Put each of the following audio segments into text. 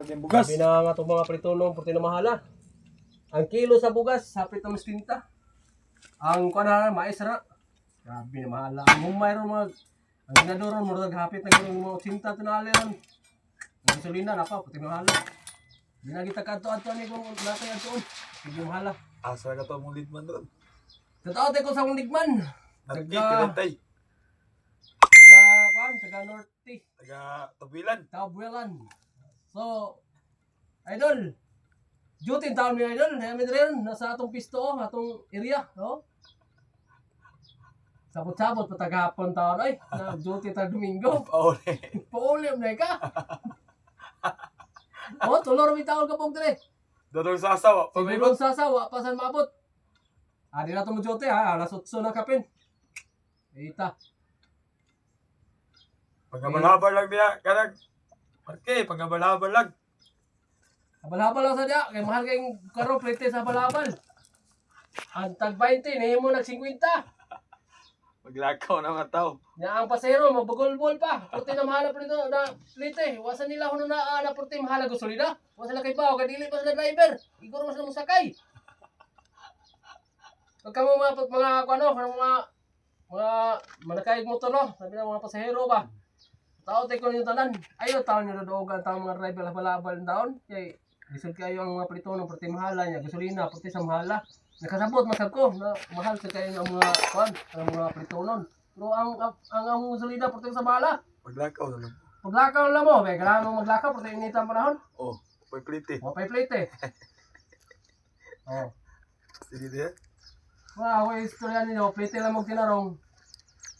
Bugas. Sabi na nga itong mga pritonong puti na mahala. Ang kilo sa bugas, sapit na mas 30. Ang kuana mais ra. Grabe na mahala. Ang mayroon mga ang ginadoron mo naghapit na gawing mga 80 tinali ron. Ang gasolina na pa puti na mahala. Di na kita kadto-adto ni kung natay adtoon. Puti mahala. Asa ka to mong lidman doon. Totoo ko sa akong ligman. Nagkikilantay. Taga Norte. Taga Tubilan. Tabuelan. So, idol, duty taon ni idol, namin rin, nasa atong pisto, atong area, no? Sabot-sabot, patagapon taon, ay, na duty ta Domingo. Pauli. Paulim na ka. O, tulor may taon ka pong dire. Dodong sa asawa. Sigurong sasawa, pasan maabot. Adi na itong duty ha, alas 8 na kapin. Ita. Pagkabalhabar lang niya, kanag. Marke, pagkabalhabar lang. Habal-habal lang sa diya, kay mahal kayong karo, plete sa habal-habal. Ang tag 20, nahin mo nag 50. Maglakaw na mga tao. Nya ang pasero mabugol-bol pa. Puti na mahala prito na plite. Wasan nila huno na ana puti mahala gasolina. Wasan la kay bawo kadili pa sila driver. Iguro mas mo sakay. Pagka mo mga kuano, mga manakay motor no, sabi na mga pasahero ba. Tao tay ko yung tanan. Ayo taon niyo dogan taon mga driver habal-habal taon. Kay lisod kayo ang mga prito no puti mahala nya gasolina puti sa mahala. Nakasabot masab ko na mahal sa kayo ng mga kuan, ang mga pritonon. Pero ang gasolina puti sa mahala. Maglakaw na lang. Maglakaw lang mo, be, kailangan mo maglakaw puti initan panahon. Oh, may plite. O pay plate. Oh. Sige diya. Wow, may istorya nila, plate lang mo tinarong.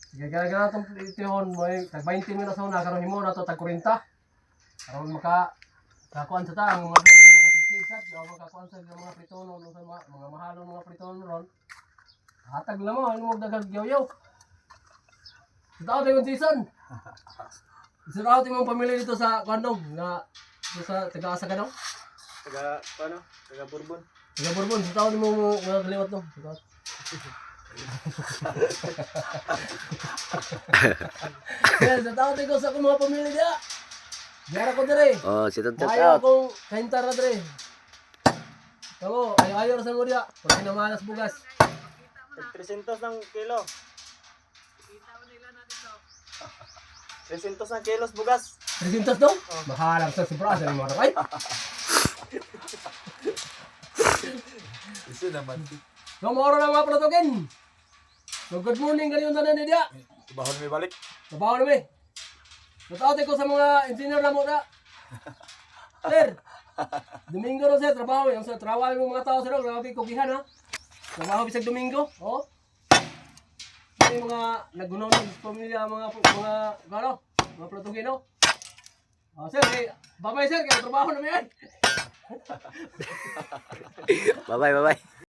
Sige, gara-gara itong plitehon mo, tag 20 minutos na, karoon himo na ito, tag 40. Karoon kakuan sa taang, mga driver, makasigsat, makakuan sa mga pritonon, mga mahalong mga pritonon ron. Hatag lang mo, ano mo dagag yaw-yaw. Sa tao tayo season. Sa tao tayo mong pamilya dito sa Kandong, na dito sa taga-asa ka no? Taga, paano? Taga Bourbon. Taga Bourbon, sa tao tayo mong mga kaliwat no? Yan, sa tao tayo sa mga pamilya diya. Diara ko dire. Oh, si Tontot Ayaw out. akong kahintar na dire. Kamu, ayaw sa mo diya. Pag pinamalas bugas. 300 ng kilo. 300 ng kilos bugas. 300 daw? Mahalang sa sobrasa ni mga ay. Isa naman. So, moro na mga protogin. So, good morning kaniyong tanan ni diya. Bahon may balik. Trabaho na may. Natawag ko sa mga engineer na mo na. Sir, Domingo ro sir, trabaho. Yung sa trabaho ng mga tao sir, grabe kugihan ha. Trabaho bisag Domingo. Oh. Yung mga nagunaw ng pamilya, mga gano, mga Portugino. Oh, sir, babay sir, kaya trabaho na may. Bye-bye, bye-bye.